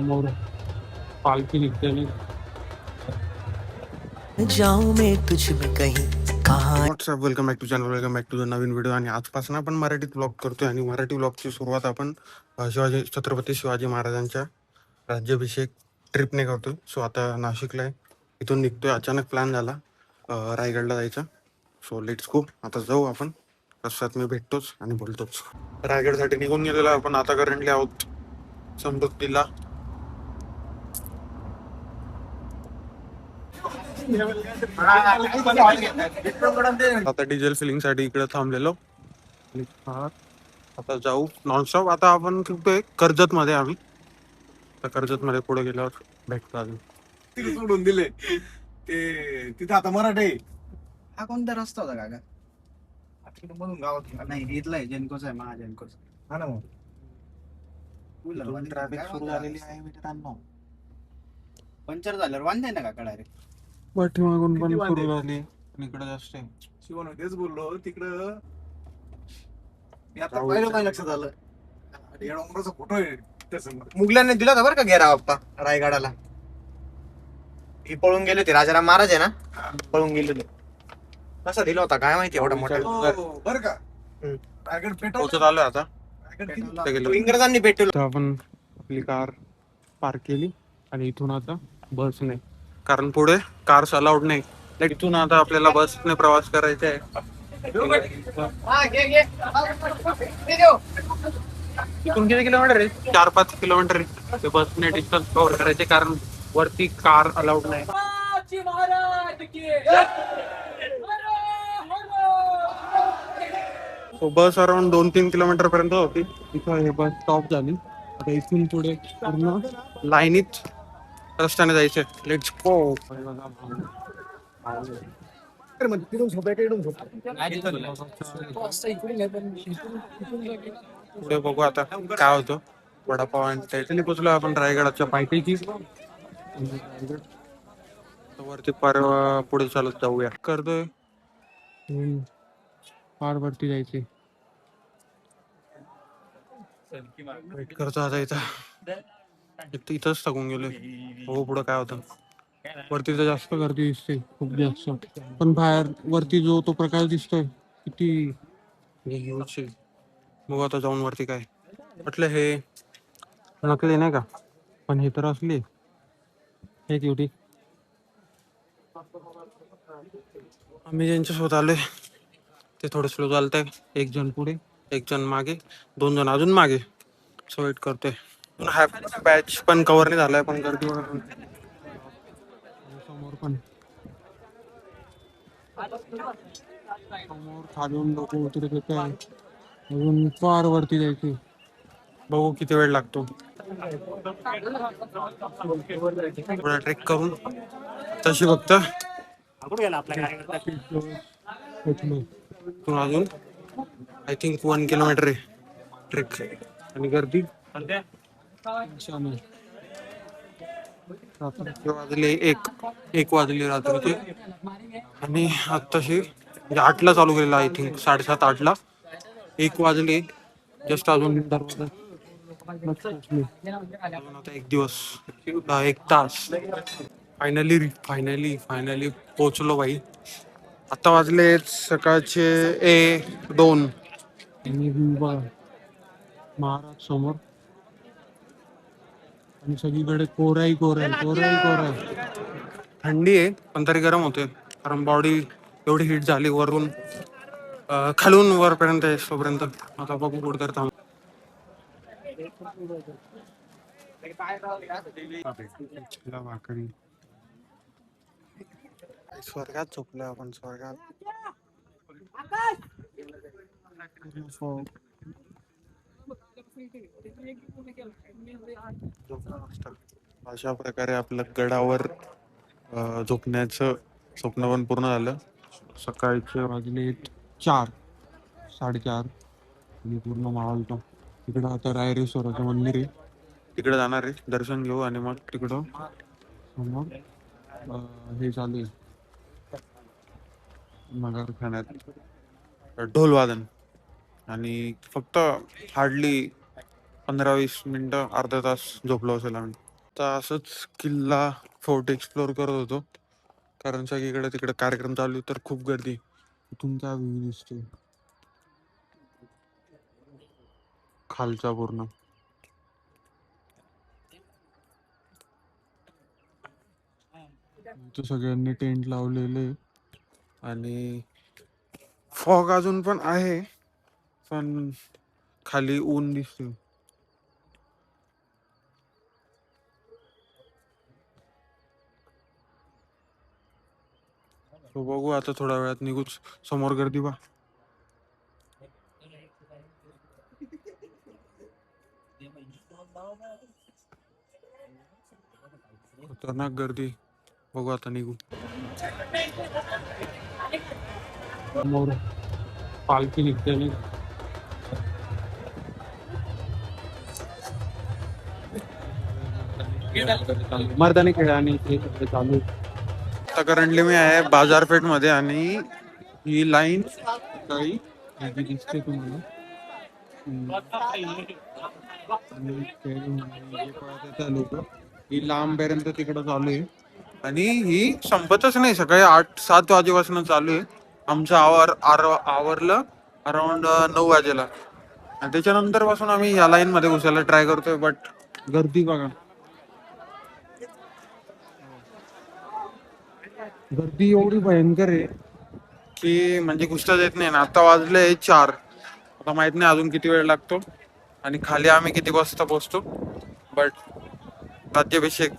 समोर पालखी निघते. जाऊं मैं तुझ में कहीं कहाँ. What's up, welcome back to channel, welcome back to the नवीन व्हिडिओ. आणि आजपासून आपण मराठीत ब्लॉग करतोय आणि मराठी ब्लॉगची सुरुवात आपण छत्रपती शिवाजी महाराजांच्या राज्याभिषेक ट्रिपने करतोय. सो आता नाशिकला आहे, इथून निघतोय. अचानक प्लॅन झाला रायगडला जायचा. So let's go. आता जाऊ आपण. रस्त्यात मी भेटतोच आणि बोलतोच. रायगडसाठी निघून गेलेलो आपण. आता करंटली आहोत समृद्धीला. आता डिझेल फिलिंग साठी इकडे थांबलेलो. आता जाऊ नॉनस्टॉप. आता आपण कुठे कर्जत मध्ये आम्ही. तर कर्जत मध्ये पुढे गेल्यावर भेटतो अजून. तिथे सोडून दिले ते तिथे. आता मराठे हा कोणता रस्ता होता काका? तिकडे मधून गावात नाही, इथला आहे जनकोचा आहे, महाजनकोचा. हा ना, मग ट्रॅफिक सुरू झालेली आहे मित्रांनो. पंक्चर झाल्यावर वांदे ना काका डायरेक्ट पाठीमागून पण सुरू झाली. इकडे जास्त आहे. शिवण तेच बोललो तिकडं. मी आता पहिलं काय लक्षात आलं, डोंगराचा फोटो आहे त्यासमोर. मुघलांनी दिला होता बरं का घेरा बाप्पा रायगडाला. ही पळून गेले होते, राजाराम महाराज आहे ना, पळून गेले होते. कसा दिला होता काय माहिती एवढा मोठा बरं का. रायगड पोहोचत आलोय आता. इंग्रजांनी पेटवलं. तर आपण आपली कार पार्क केली आणि इथून आता बसने, कारण पुढे कार्स अलाउड नाही. इथून आता आपल्याला बसने प्रवास करायचा आहे. इथून किती किलोमीटर आहे? 4-5 किलोमीटर ते बसने डिस्टन्स कव्हर करायचे, कारण वरती कार अलाउड नाही. बस अराउंड 2-3 किलोमीटर पर्यंत होती. इथं हे बस स्टॉप झाली. आता इथून पुढे पूर्ण लाईनीत रस्त्याने जायचे. Let's go. पुढे बघू आता काय होतं. वडापाव आणि त्याच्याने पोचलो आपण रायगडाच्या पायथ्याशी. वरती पुढे चालत जाऊया. करतोय फार वरती जायचे. वेट करतो आता इथंच थकून गेलोय. हो पुढं काय होतं. वरती तर जास्त गर्दी दिसते, खूप जास्त. पण बाहेर वरती जो तो प्रकाश दिसतोय किती बघू आता जाऊन वरती. काय म्हटलं हे नकली नाही का, पण हे तर असली हे क्युटी. आम्ही ज्यांच्यासोबत आलोय ते थोडं स्लो चालतंय. एक जण पुढे, एक जण मागे, 2 जण अजून मागे. सो वेट करतोय. हा बॅच पण कव्हर नाही झालाय, पण गर्दी समोर पण समोर खालून लोक उतरत येत आहे. अजून फार वरती जायचे. बघू किती वेळ लागतो. थोडा ट्रेक करून तशी फक्त अजून आय थिंक 1 किलोमीटर आहे ट्रेक. आणि गर्दी वाजले एक वाजले रात्रीचे. आणि आत्ताशी 8ला चालू केलेला, आय थिंक 7:30-8ला. 1 वाजले जस्ट. अजून दरवाजा आता 1 दिवस 1 तास. फायनली पोहोचलो बाई. आता वाजले सकाळचे 2. महाराज समोर आणि सगळीकडे कोराई. थंडी आहे पण तरी गरम होते, कारण बॉडी एवढी हीट झाली वरून खालून वरपर्यंत तोपर्यंत. आता बघू कुठं तर थांब. भाकरी स्वर्गात झोपलो आपण, स्वर्गात. अशा प्रकारे आपलं गडावर झोपण्याचं स्वप्न पण पूर्ण झालं. सकाळचे वाजले 4-4:30 आणि पूर्ण माहोल तो. तिकडं आता रायरेश्वराचं मंदिर आहे, तिकडे जाणार आहे. दर्शन घेऊ आणि मग तिकडं समोर हे चालू आहे मगर खाण्यात ढोल वादन. आणि फक्त हार्डली 15-20 मिनिटं, अर्धा तास झोपलो असेल आम्ही. तर असंच किल्ला फोर्ट एक्सप्लोर करत होतो, कारण सगळीकडे तिकडे कार्यक्रम चालू आहे, तर खूप गर्दी. इथून काय व्ह्यू दिसतोय खालचा पूर्ण. इथं सगळ्यांनी टेंट लावलेले आणि फॉग अजून पण आहे, पण खाली ऊन दिसतोय. तो बघू आता थोड्या वेळात निघूच. समोर गर्दी बा. खतरनाक गर्दी. बघू आता निघू. समोर पालखी निघते आणि मर्दानी खेळ आणि ते सगळं चालू आहे. आता करंटली मी आहे बाजारपेठ मध्ये आणि ही लाईन काही जी दिसते तुम्हाला लोक ही लांबपर्यंत तिकडं चालू आहे आणि ही संपतच नाही. सकाळी 8-7 वाजेपासून चालू आहे. आमचं आवरलं अराउंड 9 वाजेला आणि त्याच्यानंतर पासून आम्ही या लाईन मध्ये घुसायला ट्राय करतोय, बट गर्दी बघा. गर्दी एवढी भयंकर आहे की म्हणजे घुसताच येत नाही ना. आता वाजले 4. आता माहित नाही अजून किती वेळ लागतो आणि खाली आम्ही किती वाजता पोहोचतो. बट राज्याभिषेक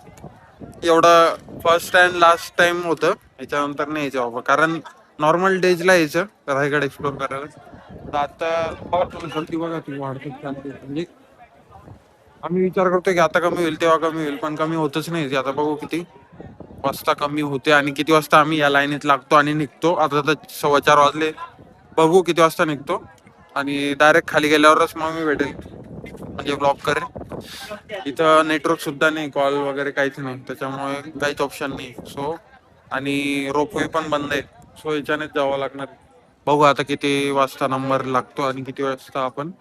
एवढा फर्स्ट अँड लास्ट टाइम होतं, याच्यानंतर नाही यायचं बाबा, कारण नॉर्मल डेजला यायचं रायगड एक्सप्लोर करायला. तर आता गर्दी बघा ती वाढतच चालते. म्हणजे आम्ही विचार करतोय की आता कमी होईल तेव्हा कमी होईल, पण कमी होतच नाही. ते आता बघू किती वाजता कमी होते आणि किती वाजता आम्ही या लाईनीत लागतो आणि निघतो. आता तर 4:15 वाजले. बघू किती वाजता निघतो आणि डायरेक्ट खाली गेल्यावरच मग मी भेटेल, म्हणजे ब्लॉक करेल. इथं नेटवर्क सुद्धा नाही, कॉल वगैरे काहीच नाही, त्याच्यामुळे काहीच ऑप्शन नाही. सो आणि रोपवे पण बंद आहे, सो याच्यानेच जावं लागणार. बघू आता किती वाजता नंबर लागतो आणि किती वाजता आपण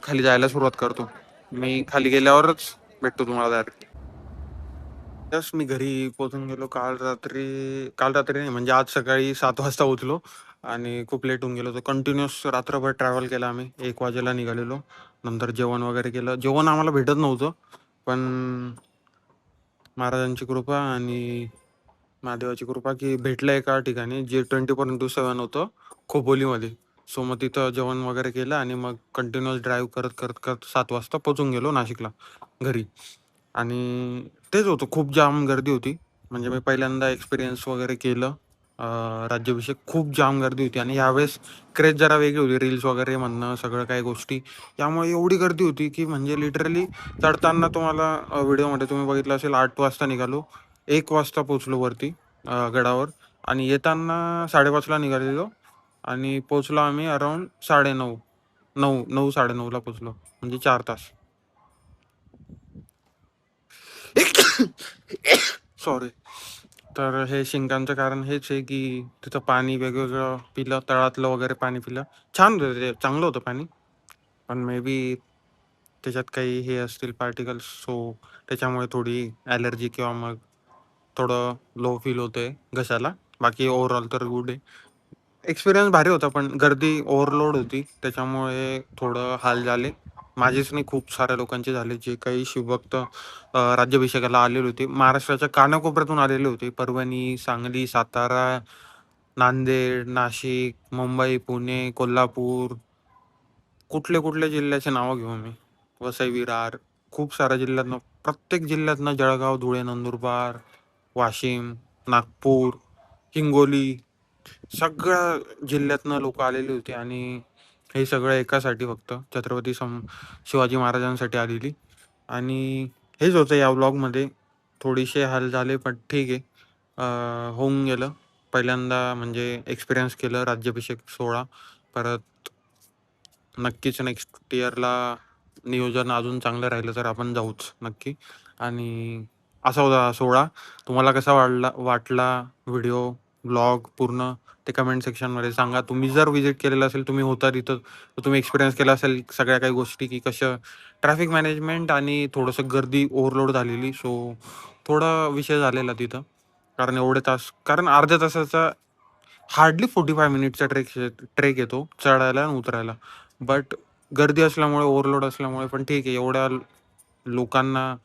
खाली जायला सुरुवात करतो. मी खाली गेल्यावरच भेटतो तुम्हाला डायरेक्ट. जस्ट मी घरी पोहोचून गेलो काल रात्री नाही, म्हणजे आज सकाळी 7 वाजता पोहोचलो आणि खूप लेट होऊन गेलो. तर कंटिन्युअस रात्रभर ट्रॅव्हल केला आम्ही. 1 वाजेला निघालेलो. नंतर जेवण वगैरे केलं. जेवण आम्हाला भेटत नव्हतं, पण महाराजांची कृपा आणि महादेवाची कृपा की भेटलं एका ठिकाणी जे 24x7 होतं खोपोलीमध्ये. सो मग तिथं जेवण वगैरे केलं आणि मग कंटिन्युअस ड्राईव्ह करत करत करत 7 वाजता पोहोचून गेलो नाशिकला घरी. आणि तेच होतं, खूप जाम गर्दी होती. म्हणजे मी पहिल्यांदा एक्सपिरियन्स वगैरे केलं राज्याभिषेक. खूप जाम गर्दी होती आणि यावेळेस क्रेज जरा वेगळी होती, रील्स वगैरे म्हणणं सगळं काही गोष्टी. त्यामुळे एवढी गर्दी होती की म्हणजे लिटरली चढताना तुम्हाला व्हिडिओमध्ये तुम्ही बघितलं असेल 8 वाजता निघालो, 1 वाजता पोचलो वरती गडावर आणि येताना 5:30ला निघालेलो आणि पोचलो आम्ही अराउंड 9:30 9:30 पोचलो, म्हणजे 4 तास. सॉरी. तर हे शिंकांचं कारण हेच आहे की तिथं पाणी वेगवेगळं पिलं, तळातलं वगैरे पाणी पिलं. छान होतं ते, चांगलं होतं पाणी, पण मे बी त्याच्यात काही हे असतील पार्टिकल्स, सो त्याच्यामुळे थोडी ॲलर्जी किंवा मग थोडं लो फील होतंय घशाला. बाकी ओव्हरऑल तर गुड आहे. एक्सपिरियन्स भारी होता, पण गर्दी ओव्हरलोड होती, त्याच्यामुळे थोडं हाल झाले. माझेच नाही, खूप साऱ्या लोकांचे झाले जे काही शिवभक्त राज्याभिषेकाला आलेले होते. महाराष्ट्राच्या कानाकोपऱ्यातून आलेले होते. परभणी, सांगली, सातारा, नांदेड, नाशिक, मुंबई, पुणे, कोल्हापूर, कुठले कुठल्या जिल्ह्याचे नावं घेऊ मी, वसई, विरार, खूप साऱ्या जिल्ह्यातनं, प्रत्येक जिल्ह्यातनं, जळगाव, धुळे, नंदुरबार, वाशिम, नागपूर, हिंगोली, सगळ्या जिल्ह्यातनं लोक आलेली होती. आणि हे सगळं एकासाठी, फक्त छत्रपती शिवाजी महाराजांसाठी आलेली. आणि हेच होतं या व्लॉगमध्ये. थोडीशे हाल झाले, पण ठीक आहे. होऊन गेलं. पहिल्यांदा म्हणजे एक्सपिरियन्स केलं राज्याभिषेक सोहळा. परत नक्कीच नेक्स्ट इयरला नियोजन अजून चांगलं राहिलं तर आपण जाऊच नक्की. आणि असा होता हा सोहळा. तुम्हाला कसा वाटला व्हिडिओ ब्लॉग पूर्ण ते कमेंट सेक्शनमध्ये सांगा. तुम्ही जर विजिट केलेलं असेल, तुम्ही होता तिथं, तर तुम्ही एक्सपिरियन्स केला असेल सगळ्या काही गोष्टी, की कसं ट्रॅफिक मॅनेजमेंट आणि थोडंसं गर्दी ओव्हरलोड झालेली. सो थोडा विषय झालेला तिथं. कारण एवढे तास, कारण अर्ध्या तासाचा हार्डली 45 मिनिटचा ट्रेक येतो चढायला आणि उतरायला. बट गर्दी असल्यामुळे, ओव्हरलोड असल्यामुळे, पण ठीक आहे. एवढ्या लोकांना,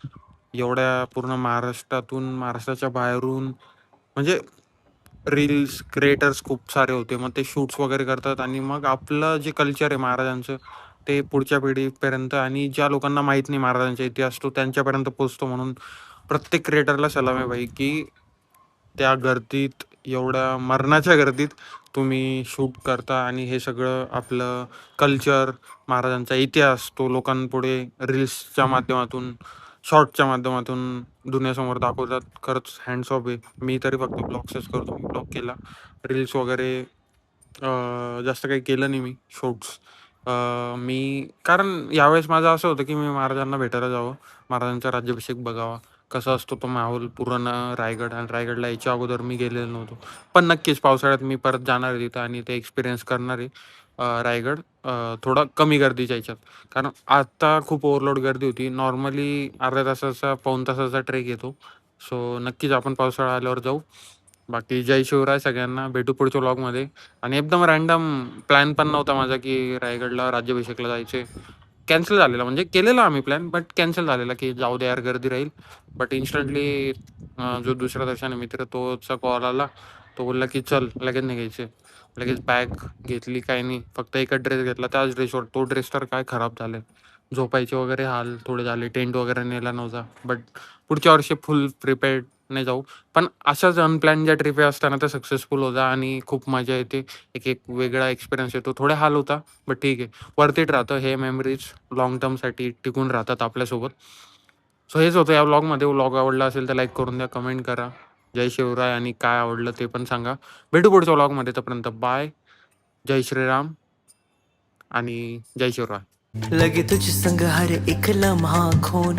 एवढ्या पूर्ण महाराष्ट्राच्या बाहेरून, म्हणजे रील्स क्रिएटर्स खूप सारे होते. मग ते शूट्स वगैरे करतात आणि मग आपलं जे कल्चर आहे महाराजांचं, ते पुढच्या पिढीपर्यंत आणि ज्या लोकांना माहीत नाही महाराजांचा इतिहास, तो त्यांच्यापर्यंत पोहोचतो. म्हणून प्रत्येक क्रिएटरला सलाम आहे भाई, की त्या गर्दीत, एवढ्या मरणाच्या गर्दीत तुम्ही शूट करता आणि हे सगळं आपलं कल्चर, महाराजांचा इतिहास तो लोकांपुढे रील्सच्या माध्यमातून, शॉर्टच्या माध्यमातून दुनियासमोर दाखवतात. खरंच हँड्स ऑफ आहे. मी तरी फक्त ब्लॉग्सच करतो. मी ब्लॉग केला, रील्स वगैरे जास्त काही केलं नाही मी, शॉर्ट्स. मी, कारण यावेळेस माझं असं होतं की मी महाराजांना भेटायला जावं, महाराजांचा राज्याभिषेक बघावा, कसा असतो तो माहोल पूर्ण रायगड. आणि रायगडला याच्या अगोदर मी गेलेलो नव्हतो. पण नक्कीच पावसाळ्यात मी परत जाणार आहे तिथं आणि ते एक्सपिरियन्स करणार आहे. रायगड थोडा कमी गर्दीच्या ह्याच्यात, कारण आता खूप ओव्हरलोड गर्दी होती. नॉर्मली अर्ध्या तासाचा, पाऊण तासाचा ट्रेक येतो. सो नक्कीच आपण पावसाळा आल्यावर जाऊ. बाकी जय शिवराय सगळ्यांना. भेटू पुढच्या व्लॉगमध्ये. आणि एकदम रँडम प्लॅन पण नव्हता माझा की रायगडला राज्याभिषेकला जायचे. कॅन्सल झालेला, म्हणजे केलेला आम्ही प्लॅन, बट कॅन्सल झालेला की जाऊ दे यार, गर्दी राहील. बट इन्स्टंटली जो दुसरा दर्शन मित्र, तोचा कॉल आला. तो बोलला की चल, लगेच निघायचे. लगेच बॅग घेतली, काही नाही, फक्त एकच ड्रेस घेतला. त्याच ड्रेसवर, तो ड्रेस तर काय खराब झाले, झोपायचे वगैरे हाल थोडे झाले. टेंट वगैरे नेला नव्हता. बट पुढच्या वर्षी फुल प्रिपेअर्ड नाही जाऊ. पण अशाच अनप्लॅन ज्या ट्रिपे असताना त्या सक्सेसफुल होता आणि खूप मजा येते. एक एक वेगळा एक्सपिरियन्स येतो. थोडे हाल होता, बट ठीक आहे, वर्थ इट राहतं. हे मेमरीज लॉंग टर्मसाठी टिकून राहतात आपल्यासोबत. सो हेच होतं या व्लॉगमध्ये. व्लॉग आवडला असेल तर लाईक करून द्या, कमेंट करा. जय शिवराय, आणि काय आवडलं ते पण सांगा. भेटू पुढच्या व्लॉगमध्ये. तोपर्यंत बाय. जय श्रीराम आणि जय शिवराय. लगे तुझ संग हर एक लम्हा खोन